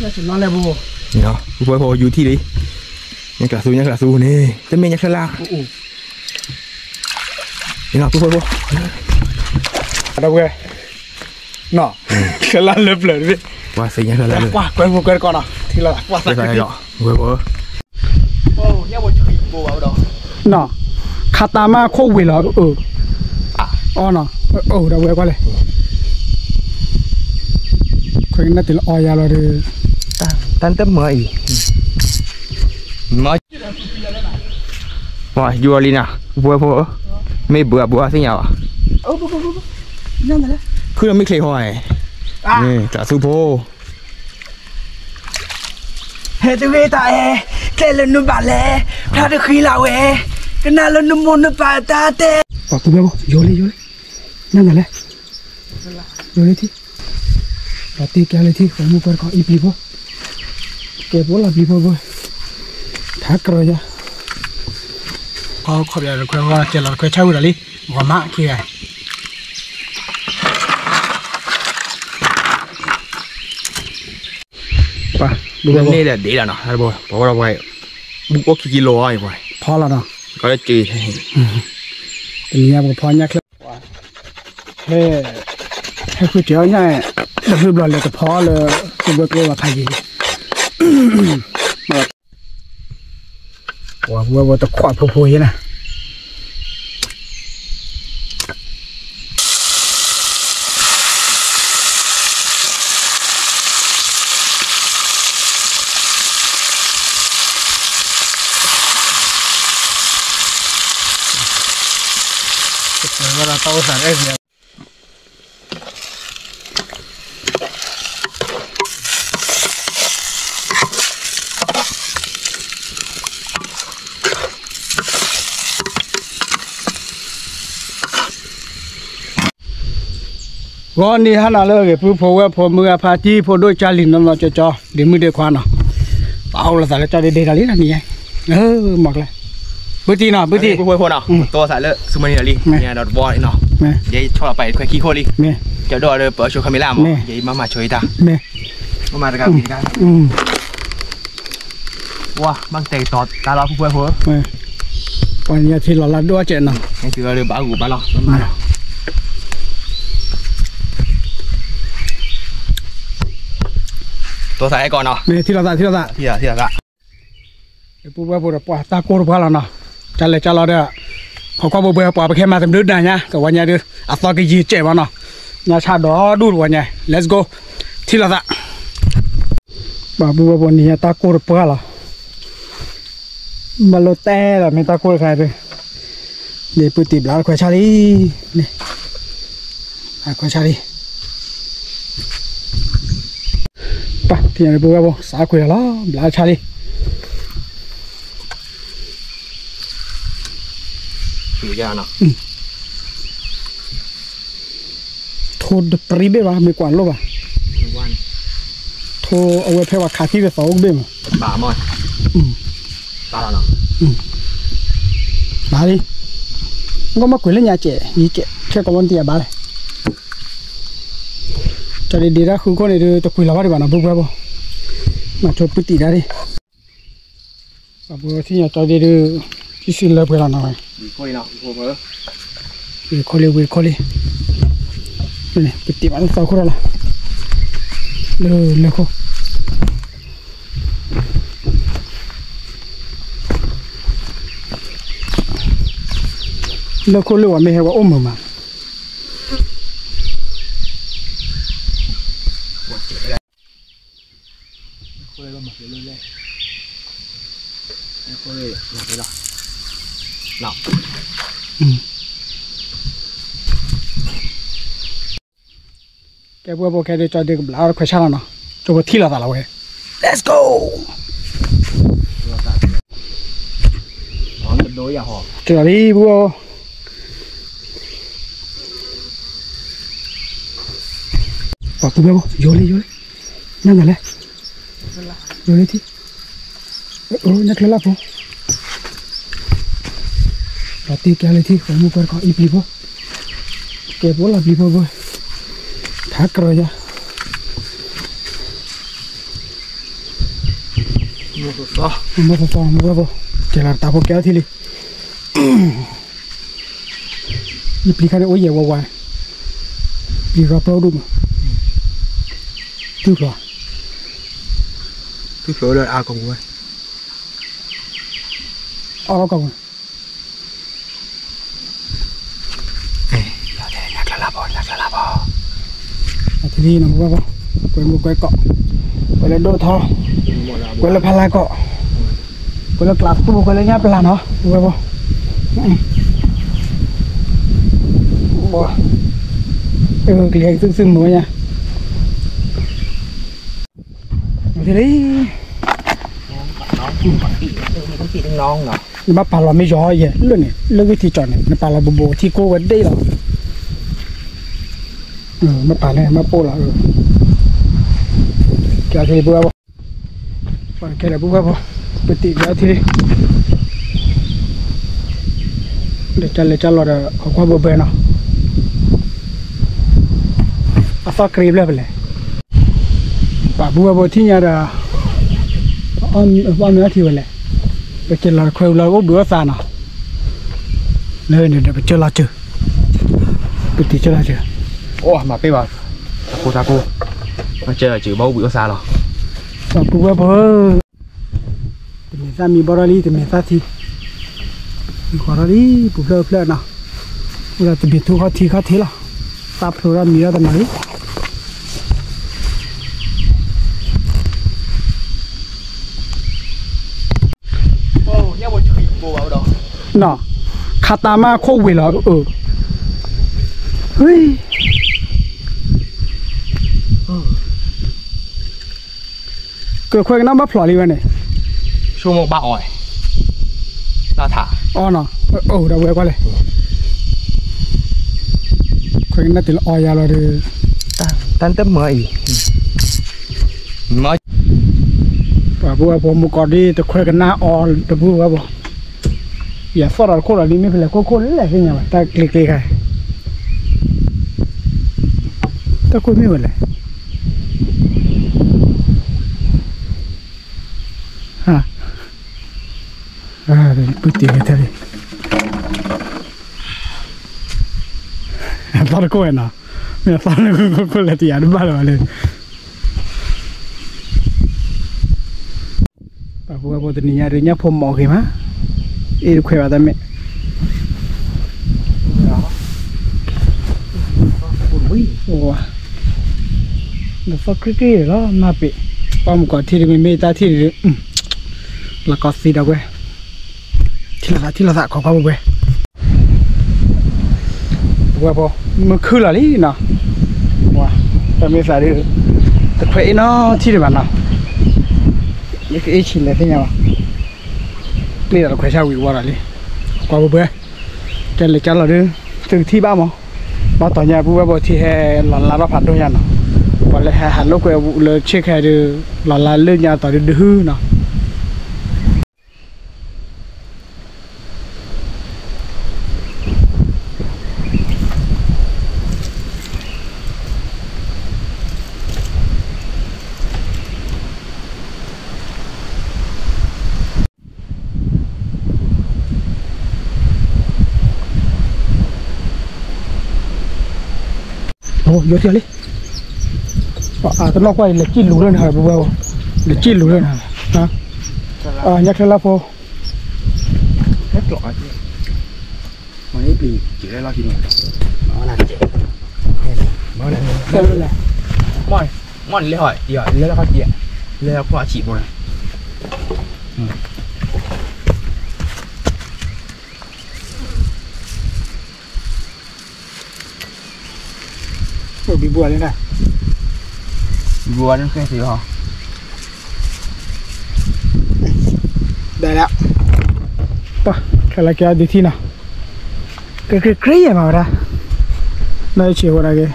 น่าจะนอนแล้วบ่นี่เนาะพออยู่ที่นี่ยังกระซูนี่จะเมียยังแค่ล่างนี่เนาะพอเราเว้ยเนาะแค่ล่างเล็บเลยพี่ว่าสิ่งยังแค่ล่างเลยว่าเกินก่อนอ่ะทีละว่าสักทีเนาะโอ้ยังบ่ช่วยบ่เอาดอกเนาะคาตามาโควิดเหรออ๋อเนาะเราเว้ยก่อนเลยคนนั้นติดออยาเราดิตั้งแต่เมื่ออีมาว่าอยู่อะไรนะบัวไม่เบื่อสิเหรอนั่นแหละคือเราไม่เคยหอยนี่จะซูโพเฮตุเวตาแค่ละนุบาเล่พระตะคีลาเวก็น่าละนุมนุปาตาเตบอกตัวเบลโยเลยนั่นแหละโยเลยที่ปฏิแกเลยที่ผมมุกก็อีพีพอเก็บละพีพอบ่ทักเลยจ้ะเขาขอบใจเราคุยว่าเจริญคุยเช่าอะไรว่ามาคือไงป่ะดูนี่แหละดีแล้วเนาะครับบอกเพราะเราไปบุกกิโลไอ้บ่อยพอแล้วเนาะก็ได้จีตรงนี้ผมพอเนี่ยครับให้คุยเจ้าเนี่ยเราคือเราเลยก็พอเลยคุณบอกว่าใครดีว่าตะขวดพูๆนะเวลาเตาสั่นได้เนี่ยวันนี้ฮันอะไรเลยผู้พว่าพอมือพาที่พอด้วยจารินน้ำเราจะจ่อเดี๋ยวมือเดือดควานเนาะเอาละแต่ละจ่อเด็ดๆอะไรนั่นนี่ไงหมดเลยพื้นที่เนาะพื้นที่ผู้พอเนาะตัวสายเลยสุมานีลีเนี่ยดอทบอลเนาะเดี๋ยวชอบไปคุยขี้โคลีเดี๋ยวดอเปิดโชว์คาเมล่ามั้งเดี๋ยวมาช่วยตามาตะการกินกันว้าบางเตะต่อตาเราผู้พอวันนี้ที่เราลัดด้วยเจนเนาะนี่คือเราบ้ากูบ้าเราตัวสายก่อนเนาะนี่ที่เราตาปุ๊บว่าปุ๊บปะตาโกรุพาแล้วเนาะจันเลยจันเราเด้อเขาก็บอกว่าปะไปแค่มาเต็มดื้อได้เนี่ยแต่วันนี้เด้ออัตรากี่เจ็บวะเนาะเนี่ยชาดอดูวันนี้ let's go ที่เราตาบ้าปุ๊บว่าวันนี้ตาโกรุพาแล้วมาโลเต้ละไม่ตาโกรุใครเลยเดี๋ยวปุ๊บติดแล้วควายชาลีนี่ควายชาลีปะที่ไหนปุ๊บว่าสาคุยแล้วบลาชาลีอยู่ยาเนาะโทษปรีเบ้ว่าไม่กวนลูกอ่ะโทษเอาไว้เพื่อว่าขาที่จะสองเบ้มาบ่ามอยบ่าเนาะบ่าดิก็มาคุยเรื่องยาเจ๊ยี่เจ๊แค่กับวันที่บ่าเลยจะได้ดีนะคือคนนี้จะคุยแล้วว่าดีกว่านะบุ๊บบุ๊บมาชดปุติได้ดิบุ๊บที่เนี่ยจะได้ดูที่สิ่งเล็กไปแล้วนะคุยเนาะวิคอลีนี่ปุติมันสาวคนละเลยเขาเลยเขาเรียกว่าไม่ให้ว่าอุ้มมาแกบัวโบแกเดี๋ยวจะเด็กบลาร์ควายชาแล้วเนาะจบที่ละตาละเว้ย let's go โดยอย่าหอบเจอดีบัวบอกตัวเบลโยเลยนั่นแหละโยเลยที่นักเล่นละพอปฏิแกเลยที่ผมมุกก็อีพีพอเก็บละพีพอบ่ทักเลยจ้ะ Một số mua vô chỉ là tao có kéo thì đi nhịp đi khai ôi dễ quá quá đi ra pro đúng thứ rồi rồi à cùng rồi cùng nhạc là bò thì đi nó mua vô quay một quay cọ quay lên đô thò quay lên phala cọ quay lên class tu quay lên nháp là nó mua vô cái sưng nữa nha thì đấy ngon nè nhưng mà bà làm mấy gió vậy luôn này luôn cái thị tròn này nó bà là bồ thì cô vẫn đây rồi mà bà này mà bồ là cái thì bùa bò cái là bùa bò bữa tiệc cái thì để cho lọt ở qua bờ bờ nào sao kịp lên vậy bà bùa bò thì nhà là ông nữa thì vậy bây giờ là khơi là ốp đũa xa nào nơi này để chơi là chưa bây giờ chơi là chưa mà cái bà cô ta cô mà chơi là chữ bầu bữa xa rồi bà bùa bò thì mình ra mi bò đi thì mình ra thì có đi bùa bò nào là từ biệt thu khó thế là tap rồi ra mi ra tầm này nọ katama khô quỷ là ơi cái khoai nó bắt phở đi vậy này số một bạo rồi ta thả nọ đâu về qua đây khoai nó thì là oi ra rồi tan tấp mới và bùa một con đi từ khoai cái na từ bùa bùa giờ phở là cô là đi mấy phải là cô lấy cái nhà mà ta click này ta cô mấy vậy hả rồi bứt tiền cái này ta cô này nào mẹ ta cô là tiền nó bao giờ lên bà bùa từ nhà rồi nhá phom mỏ kì má ít khỏe vào mẹ nó phát cái đó mà bị bao một quả thì mình mê ta thì là có gì đâu quê thì là có qua quê bò mà khứ là lý nào ta mới phải đi tập khỏe nó thì được bạn nào những cái chỉ là thế nào đây là khỏe sao bị qua lại đi qua bờ cái này cho là đưa từ thi bao mà bao tòa nhà bùa bò thì hè là nó phản đôi nhà nào còn lại hạt lúc quẹo vụ là check hè được là lên nhà tòa được hư nào vô theo đi tôi lo quay là chín lú lên hả bùa là chín lú lên hả nhắc theo la phô hết loại mà ít đi chỉ là lo gì nữa nó là chị mới là mòn lấy hỏi giờ lấy là phát triển lấy là qua chỉ một này bị bùa lên này bùa nó cái gì hả đây đó cái là cái đi thi nào cái mà ra đây chiều qua đây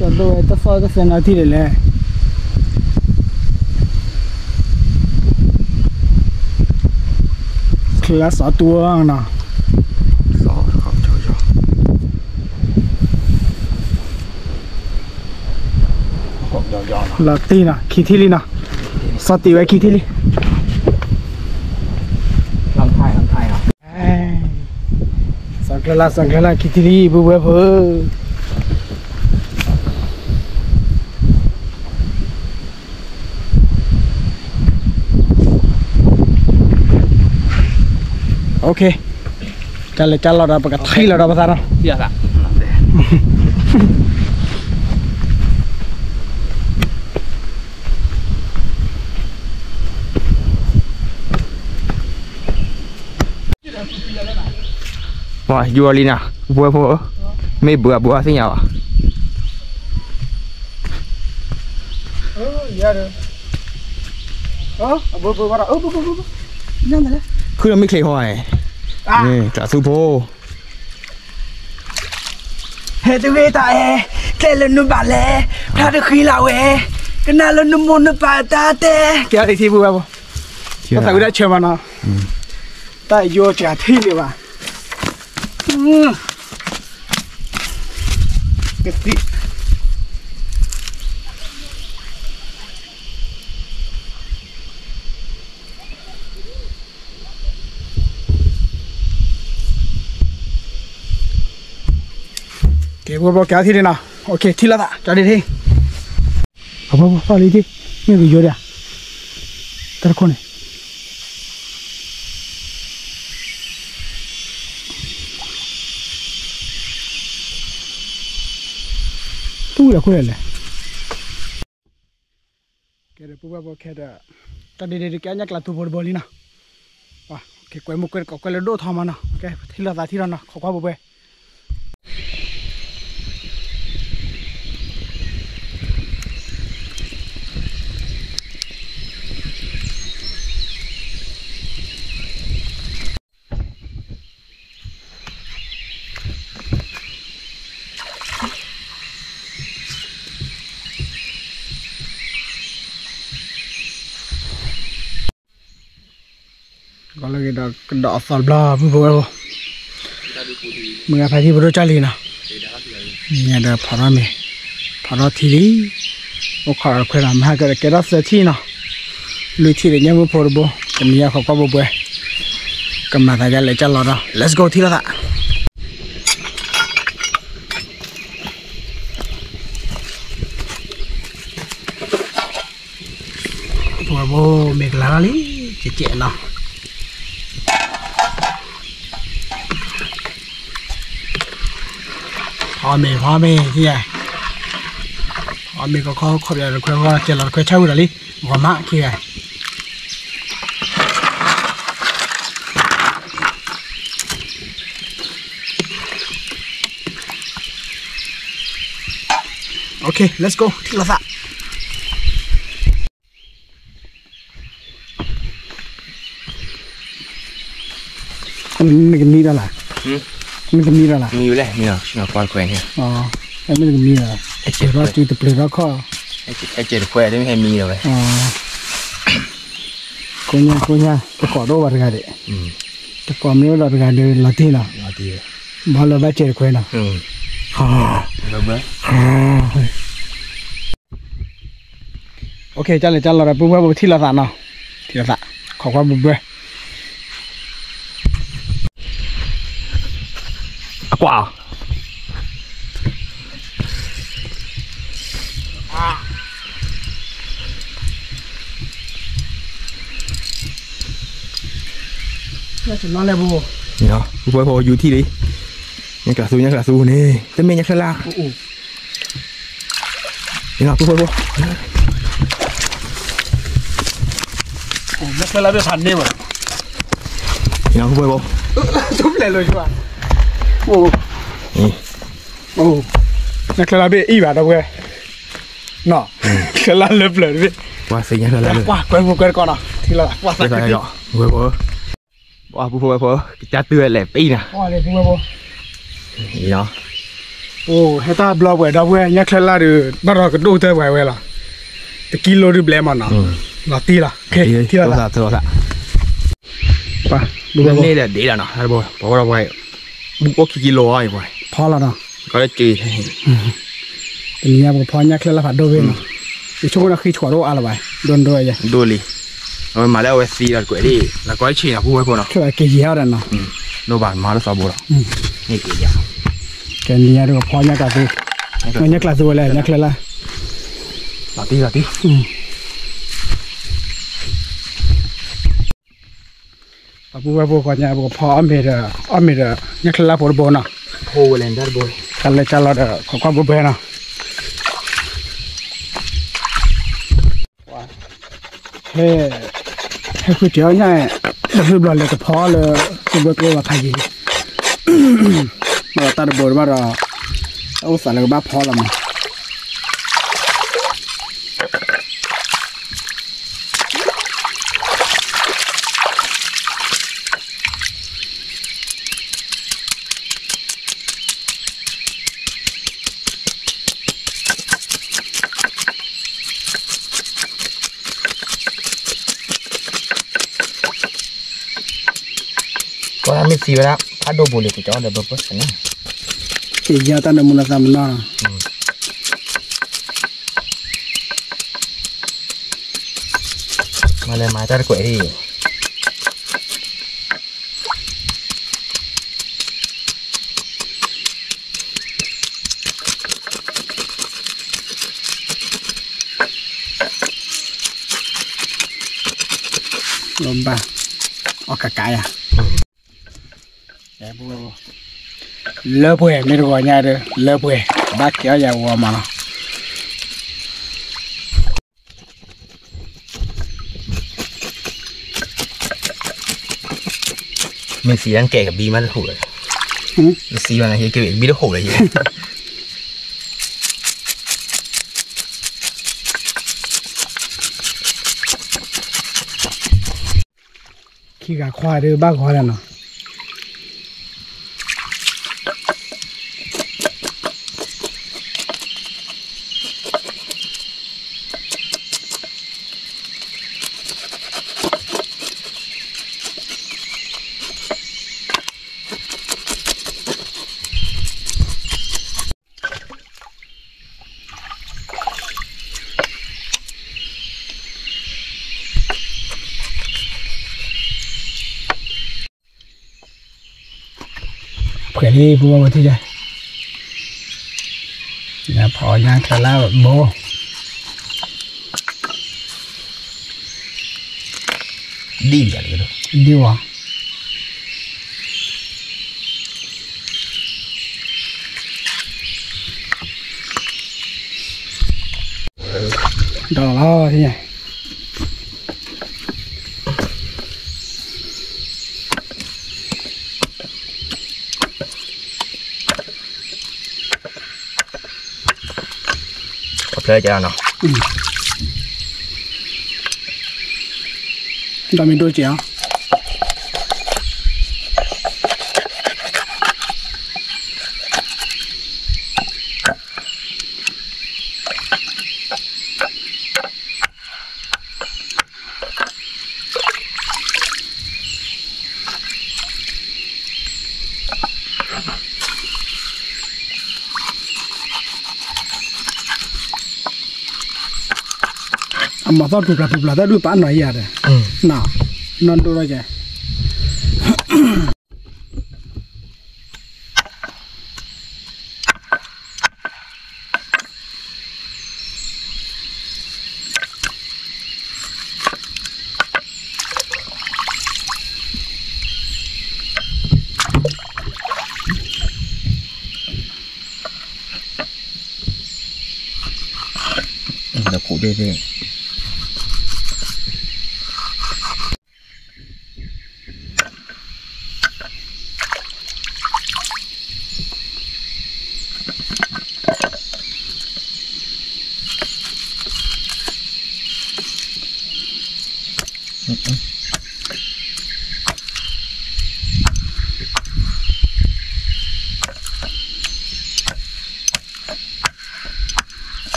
cho tôi ta phơi cái sen nào thì để lên là sáu tua nào là tí nè khí thi li nè sao tí vậy khí thi li làm thai à sang cái là khí thi li bữa bữa bữa ok chal lo ra pakai thai lo ra besar no iya tak wah jual ini nah buah me buah sih nyawa oh iya deh oh buah bara oh buah nhanh rồi cứ là mấy cây hoài nè cả su po hết cái tại cái lần nó bảo lẽ ra được khi nào ấy cái nào lần nó muốn nó bảo ta thế kéo đi thi buổi bao có phải đã chơi mà nó tại vô trả thi đi mà cái gì cái bố kéo thi đi nào ok thi là tạ cho đi thi bố đi thi mình bị vô đi à tao con này tu là quên này cái đấy bố cái đó tao đi kéo nhắc là tu bố đi nào cái quay một cái có cái là đốt thòng mà nào ok thi là tạ thi là nào khó quá bố bê có là cái đỏ phở bò vừa mình phải đi vừa chơi nào nhà đã phở ra mày phở ra thì đi ô khởi khởi làm hai cái đó sẽ chi nào lùi thì để nhau vừa phở bò cái nhà không có bò bè cầm mà thay ra lấy cho lọt rồi let's go thì là tạ phở bò mệt lá lý chết nào hoa mì gì à hoa mì có kho là khoai chỉ là khoai trâu rồi đi hoa mạ kia à ok let's go thích là sao mình đi ra là mình cầm đi ra là nhiều đấy nhiều quan quen nha em mới cầm đi là chỉ ra chỉ tập luyện ra kho ai chơi được quen đấy hay mì rồi cô nha cái quả đô bạc gà đấy cái quả miếng bạc gà đấy là tí nào bao lâu đã chơi được quen nào ok cho là bún bò thi là nào thì là khó quá bún bò quả nó chỉ nói là bùa nhá bùa dù thi đi nhắc là su nè tên mình nhắc là nhá bùa nhắc là biết phản đi mà nhá bùa chúng lại rồi chứ à nhắc là biết y vào đâu kìa nọ cái là lấp lở đi qua xinh nhá là qua quên con nào thì là qua cái này đó bùa bùa cha tươi lẹp y nè bùa gì đó hết ta blog về đâu về nhắc là được bắt đầu cái đôi tay về là cái kilo đi blem mà nó là tí là ok tí là thôi pa bùa này là để là nó hay bùa bỏ ra về bùa kilo ai vậyพอแล้วเนาะ có cái gì thế tình nhà của phò nhắc là phải đôi bên ช่วงนั้นคือถั่วโรอะไรไปโดนด้วยยังดูเลยมาแล้วเวสีแล้วกูดิแล้วก็เชียร์ผู้ไว้พอเนาะช่วยเกี่ยวกันเนาะโนบานมาแล้วสอบแล้วนี่เกี่ยวแกนี่ดูพอเนี่ยกันดูเนี่ยคลาสดูเลยเนี่ยคลาสละลาตีผู้ไว้พอเนี่ยพออเมริกเนี่ยคลาสละพอร์บอนะโฮเลนเดอร์บอยกันเลยจัลลาเดอร์ของความบุบเบนะเฮ้คุณเจ้าเนี่ยรูปหล่อเลยก็พอเลยคุณเบิร์ตว่าพายีมาตัดบอลมาเราเอาสารเลยบ้าพอละมั้งก็ทำไม่สีไปแล้วพัดโดบุเลยกูจะเอาเดี๋ยวเบิร์ดนะที่ยาตันมุลาซามนามาเลยมาตัดกล้วยดิลมบ้าออกกายอ่ะเลิกไปไม่รู้ว่าไงเด้อเลิกไปบ้าเกี่ยวอย่างว่ามันมีสีนั่งแก่กับบีมันถูกเลยสีมันอะไรเกี่ยวกับบีได้ถูกเลยขี้กาควายเด้อบ้าควายแล้วเนาะเผื่อที่บัวที่ใจเนี่ยพอย่างคลาล่าโบดีอะไรกันดีวะดอกล้อที่ไหนเพลย์จ้าเนาะดามิโดจ้ามาตอนถูกปลาได้ดูปานหน่อยอย่าเลยน่ะนอนดูอะไรแกเดี๋ยวผูกได้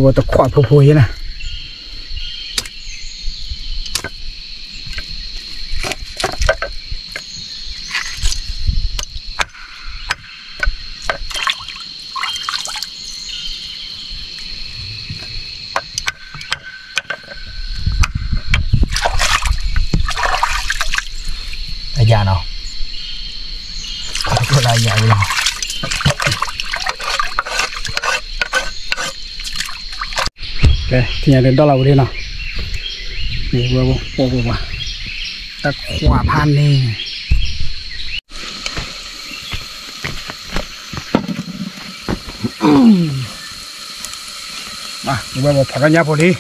ว่าตะขวดพูๆนะ già nào cái này già rồi ok thì nhà đến đó là đi nào đi qua ta quả pan đi mà bây giờ thằng nhà đi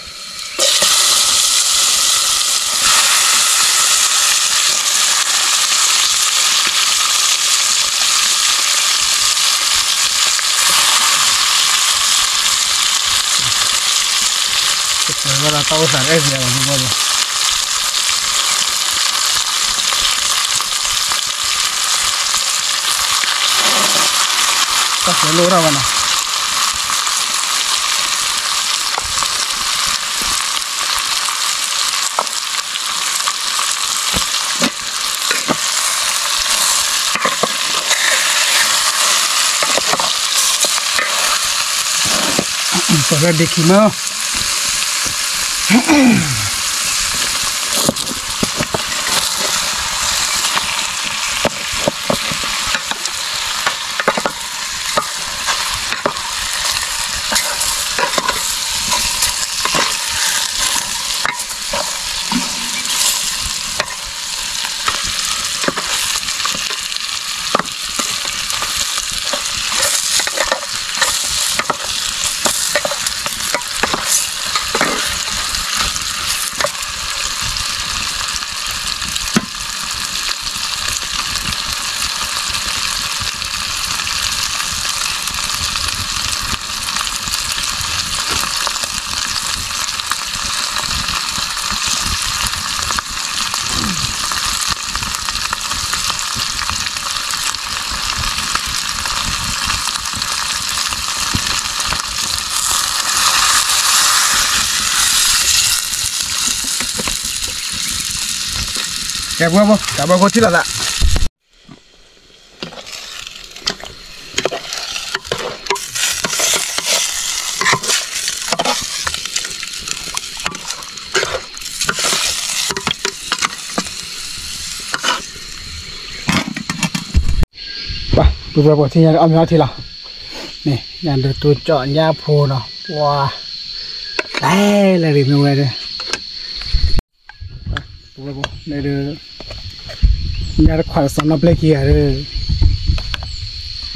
Ahora estamos a ver, ya vamos a ver. Está solo grabando. Para dekima. Kẹp qua cô thích là dạ. Bah, beberapa sini ada ambil hati lah. Nih, yang ada tu coknya pun, wah, lari mulai deh. Này được nhà được khoảng 6 năm kia rồi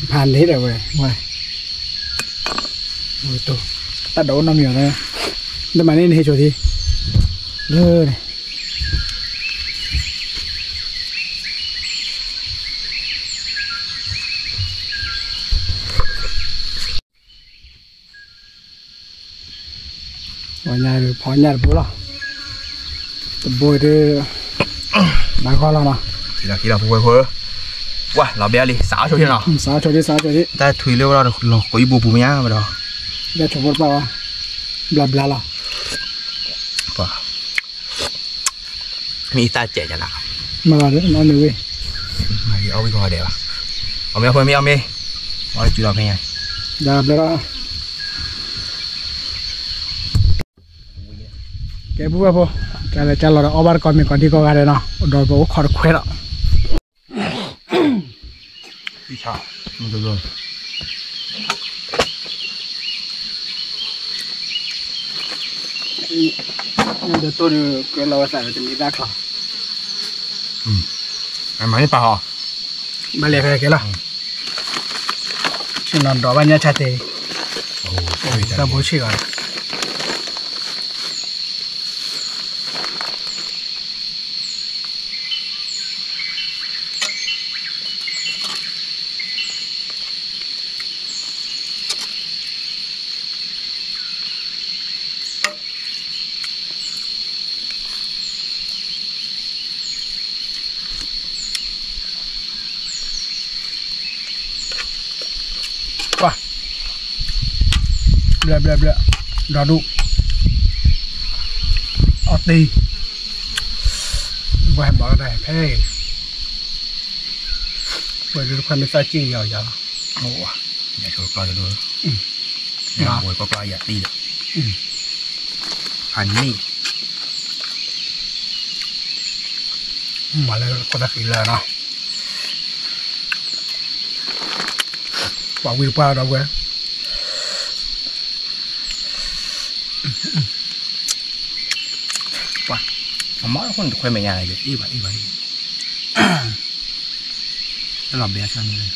bàn hết rồi ngoài rồi tôi ta đấu năm nhiều rồi nhưng mà nên hết rồi thì lơ này ở nhà được phó nhà được bố rồi bồi thì bà con làm nào khi nào vui vui wow lão bé đi xáo cho thế nào xáo cho đi ta thủy lưu ra được có ý bù bù nhá mà đó ra chụp một bao bla bla là wow mi ta trẻ chẳng nào mà là rất ngon nữa mà gì ôi coi đẹp à ông em thôi mi ôi chú làm nghe đạp đó cái búa bố cái này chalo đó obar con mình còn đi coi cái này nó rồi bố khỏi khỏe đó đi chào được rồi để tôi được cái lò xài thì mình ra khỏi em máy bao hả mà lẹ phải cái là chỉ làm đó bao nhiêu chả thế ta bố chỉ rồi bla đó đủ đi vài bỏ này thế bởi vì khoan mới sai chi nhiều giờ ủa nhà tôi coi được rồi nhà ngồi có coi giả ti được hành mi มาเลยคนตะกี้เลยเนาะบอกวิวป้าเราเว้ยว้าหมอคนคุยไม่ยากเลยอีบ้าหลับเบียร์ชานี่เลย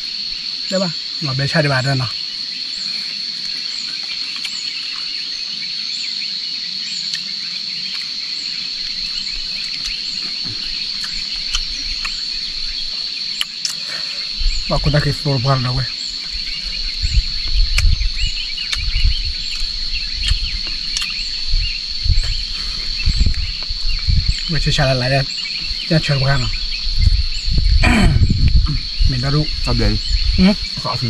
ได้ป่ะหลับเบียร์ชาได้บ้างด้วยเนาะบอกคนตะกี้ตัวพอเราเว้ยไม่ใช่ชาอะไรเลยจะเชิญกันเนาะเหม็นดารุเอาเดี๋ยวขอสิ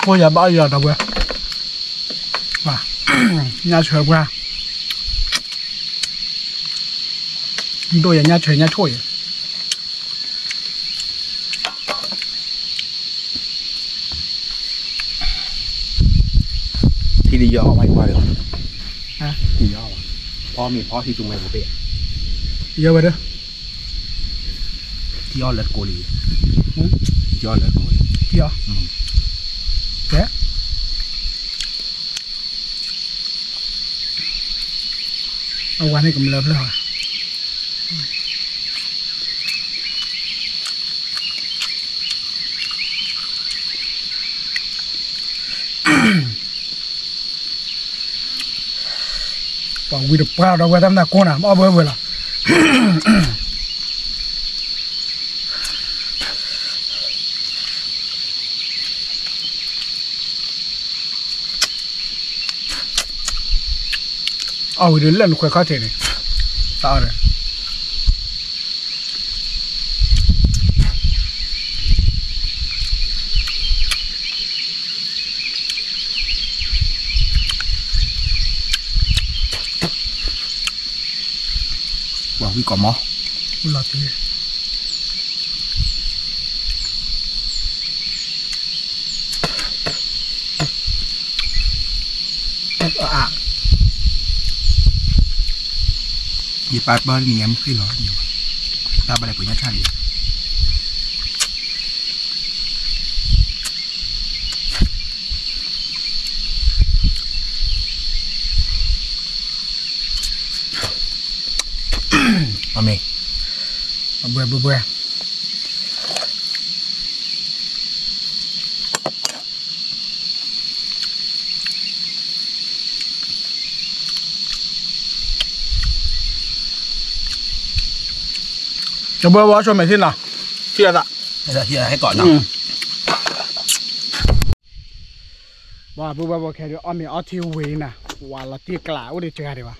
โคอย่าบ้าอย่าดับเว้ยว่าญาเฉยกว่าโดยญาเฉยญาช่วยที่ดีย่อไว้กว่าเดี๋ยวฮะที่ย่อพอมีพอที่จุงไม่ผมเปะเยอะไปเด้อที่ย่อเลือดโกลีที่ย่อเลือดโกลีที่ย่อแกเอาวันให้กับเลิฟแล้วบอกวิดป้าเราไว้ทำหน้าโกน่ะเอาเบอร์เวลาเอาเดี๋ยวเล่นคุยข้าวเทนี่ตาเลยว่าวิก่อมอหลับทียีปาดบ้านมีแอมขึ้นหรออยู่ตาบอะไรปุ๋ยน่าชาดีมาเมย์เบื่อจะเบอร์ว่าชวนไปที่ไหนที่อะไรที่อะไรให้ก่อนเนาะว่าเบอร์ว่าแค่เดี๋ยวเอามีเอาที่เวน่ะว่าเราตีกล่าวได้เจอดีวะ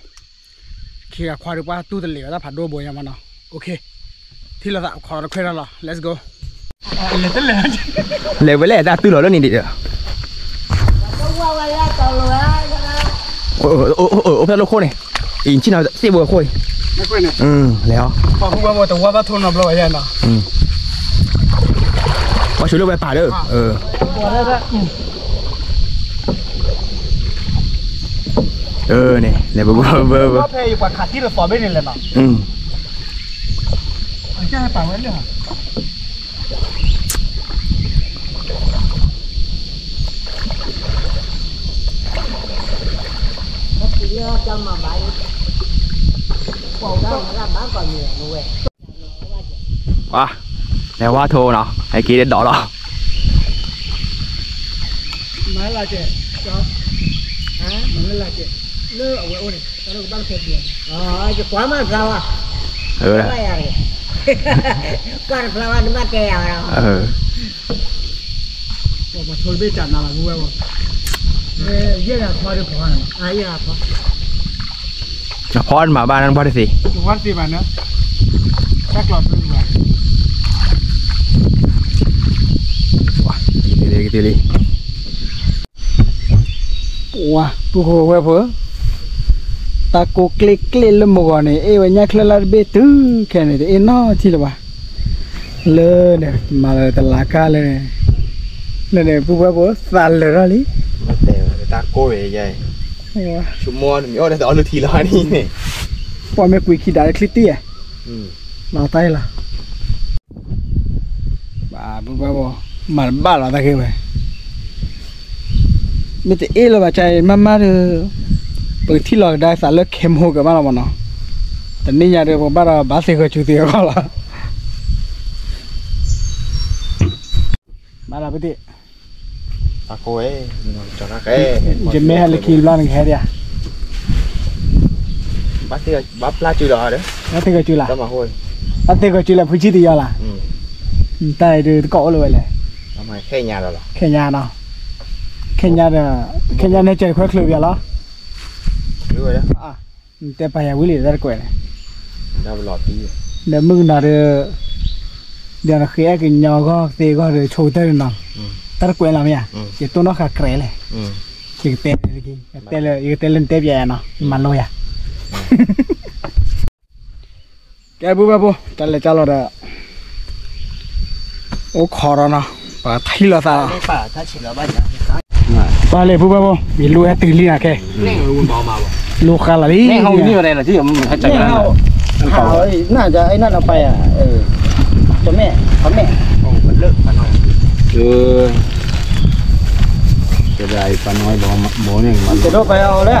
เขี่ยควายดูว่าตู้ตะเหลียวถ้าผัดโดบอยมันเนาะโอเคที่เราขอเราคุยแล้วเหรอ let's go เลยไปเลยแต่ตู้หล่อแล้วนี่ดิโอ้เพลโลโคเนี่ยอินชินาเสียบัวโคยไม่คุยเนี่ยแล้วพอพูดว่าแต่ว่าทุนเราอย่างเนาะว่าช่วยเลือกไปป่าเด้อเนี่ยเลยเบอร์ว่าเพย์อยู่กว่าขาดที่เราสอนไม่ได้เลยเนาะอันแค่ให้ป่าไว้เลยว้าแล้วว่าโทรเนาะไอ้กี้เด็ดดอกหรอไม่ละเจ๊จ๊อฮะไม่ละเจ๊เลิกเอาไว้โอ้เนี่ยตอนนั้นบ้านเคยเปลี่ยนจะกว่ามันเราอ่ะไม่อะไรกว่าเราอันมาเกี่ยวเราบอกมาชนไปจัดนาละกูว่าเยี่ยมพอได้พอนะเยี่ยมพอจะพอดมาบ้านนั้นพอได้สิวันสิบ้านเนาะแค่กลอดเรื่องว่าตีเลยว้าปุ๊กหัวเพื่อตาโกเกล็ดเล่นละมัวเนี่ยวันนี้คลาลาเบตื้อแค่นี้เอ็นนอที่ละวะ เลยเนี่ยมาเลยตลาดก้าเลยเนี่ยปุ๊บปุ๊บสั่นเลยรอลิมาแต่ตาโก้ใหญ่ชั่วโมงมีอะไรแต่เอาลูกทีละนี่เนี่ยพอไม่คุยคิดได้คลิปตี้อ่ะเราไต้ละบ้าปุ๊บปุ๊บมันบ้าเราตะเกียบไปไม่แต่เราบ้าใจมาเลยเปิดที่เราได้สารเลือกเข้มหัวกับบ้านเราเนาะแต่นี่ยาเดียวบ้านเราบ้าเสียก็จุดเดียวก็ละมาละพี่ติตาโก้จอดนักจะไม่ให้เล็กขี้บ้านนึงแค่เดียวบ้าเตี้ยบ้าปลาจุฬาเด้อบ้าเตี้ยจุฬาก็มาห้อยบ้าเตี้ยจุฬาพูดจีดีอ่ะล่ะแต่เดือดเกาะเลยทำไมแค่ยาหรอแค่ยาเนาะแค่ยาเนี่ยแค่ยาในใจค่อยเคลื่อนเหรอด้วยนะแต่ไปยังวิลลี่ได้กว่าเลยดาวหลอดตีเดี๋ยวมึงน่ะเดี๋ยวนักเรียนกินยาก็เตะก็เดี๋ยวโชว์เตอร์น้องตะกวยละมั้ยจะตัวน้องขาเกรเลยจิกเตะเลยกี่เตะเลยอีกเตะเล่นเตะใหญ่เนาะมันลอยแกบุบบุจัลเลยจัลเลยเด้อโอ้ขอร้อนนะป่าที่ละซาป่าถ้าฉีดแล้วบ้านจะป่าเลยบุบบุมีลูกให้ตื่นลีนะแกลูกขาละลี่เขานี่อะไรนะที่มันให้ใจกันเขาน่าจะไอ้นั่นเอาไปอ่ะจะแม่เขาแม่โอ้มันเลิกปลาน้อยจะได้ปลาน้อยบ่เนี่ยมันจะโดนไปเอาเลย